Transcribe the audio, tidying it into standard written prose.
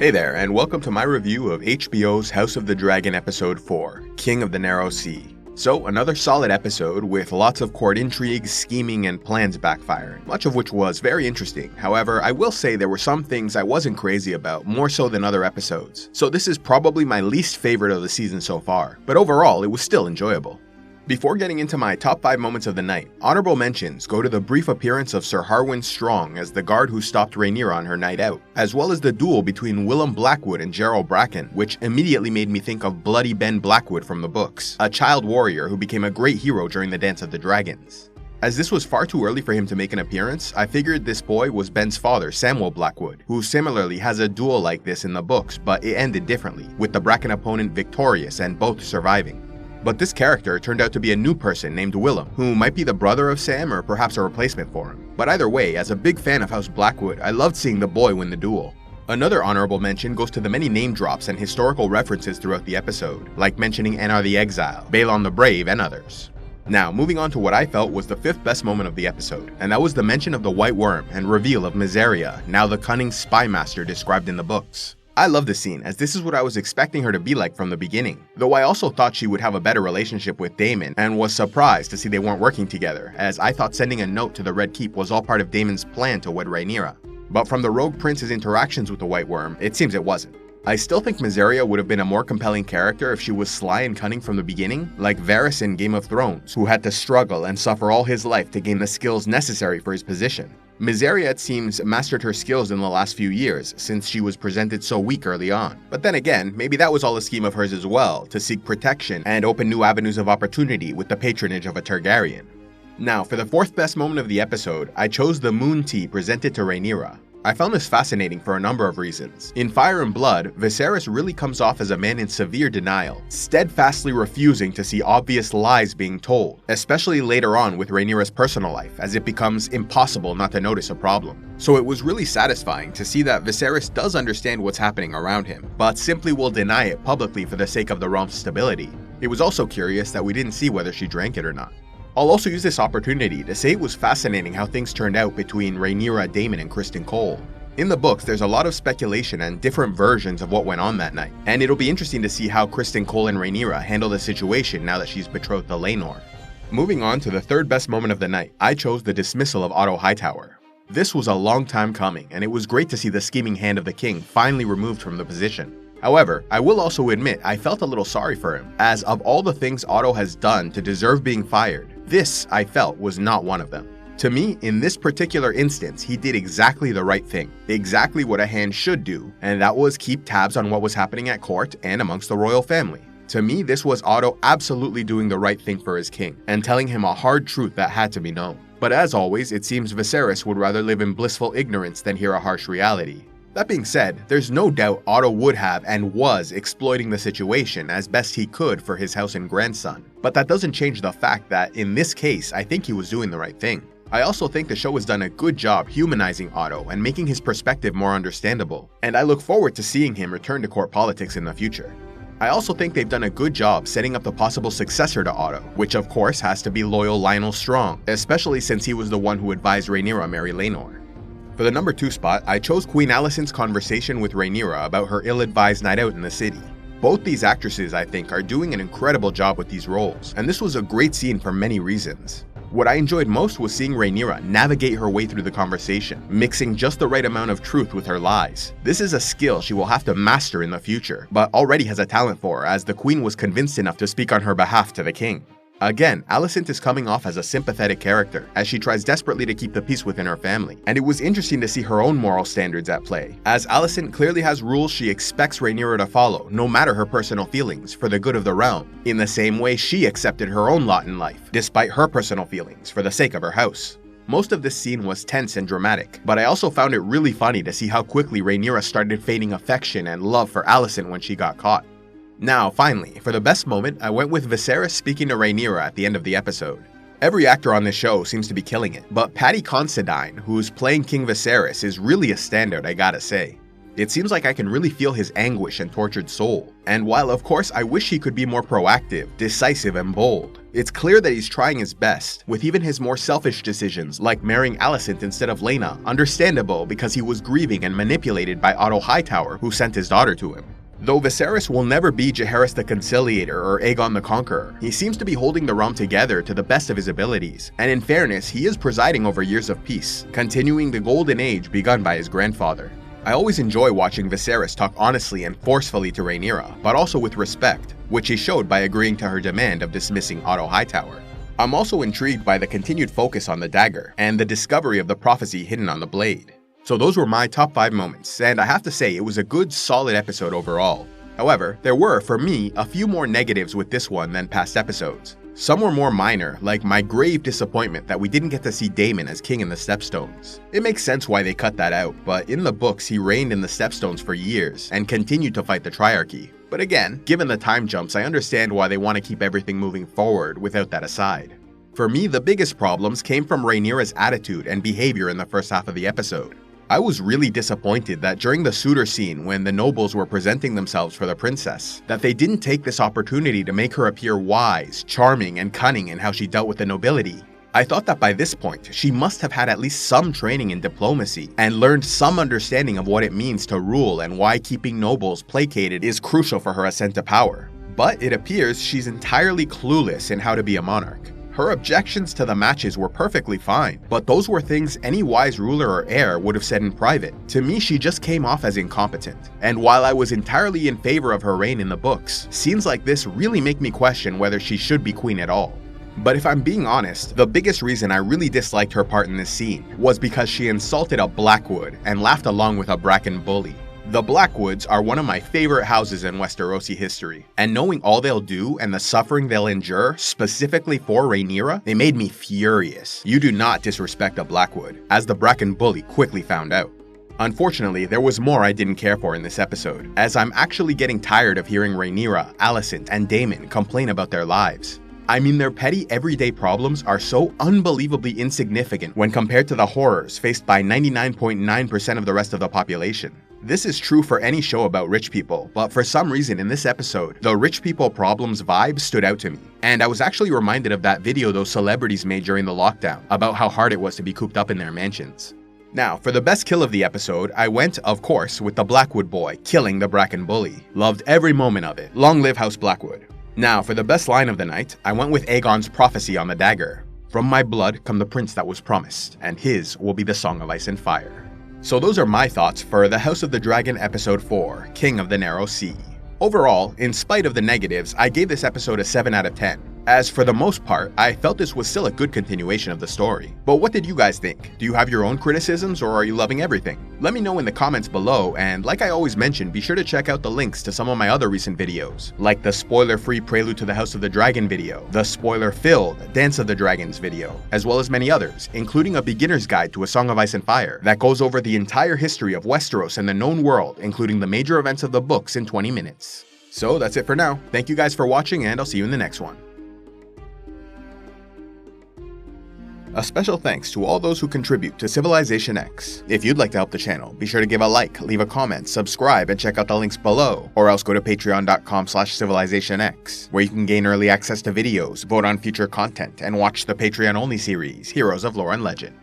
Hey there, and welcome to my review of HBO's House of the Dragon Episode 4, King of the Narrow Sea. So, another solid episode with lots of court intrigue, scheming, and plans backfiring, much of which was very interesting. However, I will say there were some things I wasn't crazy about, more so than other episodes. So this is probably my least favorite of the season so far, but overall, it was still enjoyable. Before getting into my top 5 moments of the night, honorable mentions go to the brief appearance of Sir Harwin Strong as the guard who stopped Rhaenyra on her night out, as well as the duel between Willem Blackwood and Gerald Bracken, which immediately made me think of Bloody Ben Blackwood from the books, a child warrior who became a great hero during the Dance of the Dragons. As this was far too early for him to make an appearance, I figured this boy was Ben's father, Samuel Blackwood, who similarly has a duel like this in the books, but it ended differently, with the Bracken opponent victorious and both surviving. But this character turned out to be a new person named Willem, who might be the brother of Sam or perhaps a replacement for him. But either way, as a big fan of House Blackwood, I loved seeing the boy win the duel. Another honorable mention goes to the many name drops and historical references throughout the episode, like mentioning Enar the Exile, Balon the Brave, and others. Now, moving on to what I felt was the 5th best moment of the episode, and that was the mention of the White Worm and reveal of Mysaria, now the cunning spy master described in the books. I love this scene, as this is what I was expecting her to be like from the beginning, though I also thought she would have a better relationship with Daemon, and was surprised to see they weren't working together, as I thought sending a note to the Red Keep was all part of Daemon's plan to wed Rhaenyra. But from the Rogue Prince's interactions with the White Worm, it seems it wasn't. I still think Mysaria would have been a more compelling character if she was sly and cunning from the beginning, like Varys in Game of Thrones, who had to struggle and suffer all his life to gain the skills necessary for his position. Mysaria, it seems, mastered her skills in the last few years, since she was presented so weak early on. But then again, maybe that was all a scheme of hers as well, to seek protection and open new avenues of opportunity with the patronage of a Targaryen. Now, for the 4th best moment of the episode, I chose the moon tea presented to Rhaenyra. I found this fascinating for a number of reasons. In Fire and Blood, Viserys really comes off as a man in severe denial, steadfastly refusing to see obvious lies being told, especially later on with Rhaenyra's personal life, as it becomes impossible not to notice a problem. So it was really satisfying to see that Viserys does understand what's happening around him, but simply will deny it publicly for the sake of the realm's stability. It was also curious that we didn't see whether she drank it or not. I'll also use this opportunity to say it was fascinating how things turned out between Rhaenyra, Daemon, and Criston Cole. In the books, there's a lot of speculation and different versions of what went on that night, and it'll be interesting to see how Criston Cole and Rhaenyra handle the situation now that she's betrothed to Laenor. Moving on to the 3rd best moment of the night, I chose the dismissal of Otto Hightower. This was a long time coming, and it was great to see the scheming hand of the king finally removed from the position. However, I will also admit I felt a little sorry for him, as of all the things Otto has done to deserve being fired, this, I felt, was not one of them. To me, in this particular instance, he did exactly the right thing, exactly what a hand should do, and that was keep tabs on what was happening at court and amongst the royal family. To me, this was Otto absolutely doing the right thing for his king, and telling him a hard truth that had to be known. But as always, it seems Viserys would rather live in blissful ignorance than hear a harsh reality. That being said, there's no doubt Otto would have and was exploiting the situation as best he could for his house and grandson, but that doesn't change the fact that in this case, I think he was doing the right thing. I also think the show has done a good job humanizing Otto and making his perspective more understandable, and I look forward to seeing him return to court politics in the future. I also think they've done a good job setting up the possible successor to Otto, which of course has to be loyal Lionel Strong, especially since he was the one who advised Rhaenyra marry Laenor. For the number 2 spot, I chose Queen Alicent's conversation with Rhaenyra about her ill-advised night out in the city. Both these actresses, I think, are doing an incredible job with these roles, and this was a great scene for many reasons. What I enjoyed most was seeing Rhaenyra navigate her way through the conversation, mixing just the right amount of truth with her lies. This is a skill she will have to master in the future, but already has a talent for, as the queen was convinced enough to speak on her behalf to the king. Again, Alicent is coming off as a sympathetic character, as she tries desperately to keep the peace within her family, and it was interesting to see her own moral standards at play, as Alicent clearly has rules she expects Rhaenyra to follow, no matter her personal feelings, for the good of the realm, in the same way she accepted her own lot in life, despite her personal feelings, for the sake of her house. Most of this scene was tense and dramatic, but I also found it really funny to see how quickly Rhaenyra started feigning affection and love for Alicent when she got caught. Now, finally, for the best moment, I went with Viserys speaking to Rhaenyra at the end of the episode. Every actor on this show seems to be killing it, but Paddy Considine, who's playing King Viserys, is really a standout, I gotta say. It seems like I can really feel his anguish and tortured soul. And while of course I wish he could be more proactive, decisive, and bold, it's clear that he's trying his best, with even his more selfish decisions like marrying Alicent instead of Laena understandable because he was grieving and manipulated by Otto Hightower, who sent his daughter to him. Though Viserys will never be Jaehaerys the Conciliator or Aegon the Conqueror, he seems to be holding the realm together to the best of his abilities, and in fairness, he is presiding over years of peace, continuing the golden age begun by his grandfather. I always enjoy watching Viserys talk honestly and forcefully to Rhaenyra, but also with respect, which he showed by agreeing to her demand of dismissing Otto Hightower. I'm also intrigued by the continued focus on the dagger, and the discovery of the prophecy hidden on the blade. So those were my top 5 moments, and I have to say it was a good, solid episode overall. However, there were, for me, a few more negatives with this one than past episodes. Some were more minor, like my grave disappointment that we didn't get to see Daemon as king in the Stepstones. It makes sense why they cut that out, but in the books he reigned in the Stepstones for years and continued to fight the Triarchy. But again, given the time jumps, I understand why they want to keep everything moving forward without that aside. For me, the biggest problems came from Rhaenyra's attitude and behavior in the first half of the episode. I was really disappointed that during the suitor scene when the nobles were presenting themselves for the princess, that they didn't take this opportunity to make her appear wise, charming, and cunning in how she dealt with the nobility. I thought that by this point, she must have had at least some training in diplomacy and learned some understanding of what it means to rule and why keeping nobles placated is crucial for her ascent to power. But it appears she's entirely clueless in how to be a monarch. Her objections to the matches were perfectly fine, but those were things any wise ruler or heir would have said in private. To me, she just came off as incompetent. And while I was entirely in favor of her reign in the books, scenes like this really make me question whether she should be queen at all. But if I'm being honest, the biggest reason I really disliked her part in this scene was because she insulted a Blackwood and laughed along with a Bracken bully. The Blackwoods are one of my favorite houses in Westerosi history, and knowing all they'll do and the suffering they'll endure specifically for Rhaenyra, they made me furious. You do not disrespect a Blackwood, as the Bracken bully quickly found out. Unfortunately, there was more I didn't care for in this episode, as I'm actually getting tired of hearing Rhaenyra, Alicent, and Daemon complain about their lives. I mean, their petty everyday problems are so unbelievably insignificant when compared to the horrors faced by 99.9% of the rest of the population. This is true for any show about rich people, but for some reason in this episode, the rich people problems vibe stood out to me. And I was actually reminded of that video those celebrities made during the lockdown about how hard it was to be cooped up in their mansions. Now, for the best kill of the episode, I went, of course, with the Blackwood boy killing the Bracken bully. Loved every moment of it. Long live House Blackwood. Now, for the best line of the night, I went with Aegon's prophecy on the dagger. From my blood come the prince that was promised, and his will be the song of ice and fire. So those are my thoughts for The House of the Dragon Episode 4, King of the Narrow Sea. Overall, in spite of the negatives, I gave this episode a 7 out of 10. As for the most part, I felt this was still a good continuation of the story. But what did you guys think? Do you have your own criticisms, or are you loving everything? Let me know in the comments below, and like I always mention, be sure to check out the links to some of my other recent videos, like the spoiler-free Prelude to the House of the Dragon video, the spoiler-filled Dance of the Dragons video, as well as many others, including a beginner's guide to A Song of Ice and Fire that goes over the entire history of Westeros and the known world, including the major events of the books in 20 minutes. So that's it for now. Thank you guys for watching, and I'll see you in the next one. A special thanks to all those who contribute to CivilizationEx. If you'd like to help the channel, be sure to give a like, leave a comment, subscribe, and check out the links below, or else go to patreon.com/CivilizationEx, where you can gain early access to videos, vote on future content, and watch the Patreon-only series, Heroes of Lore and Legend.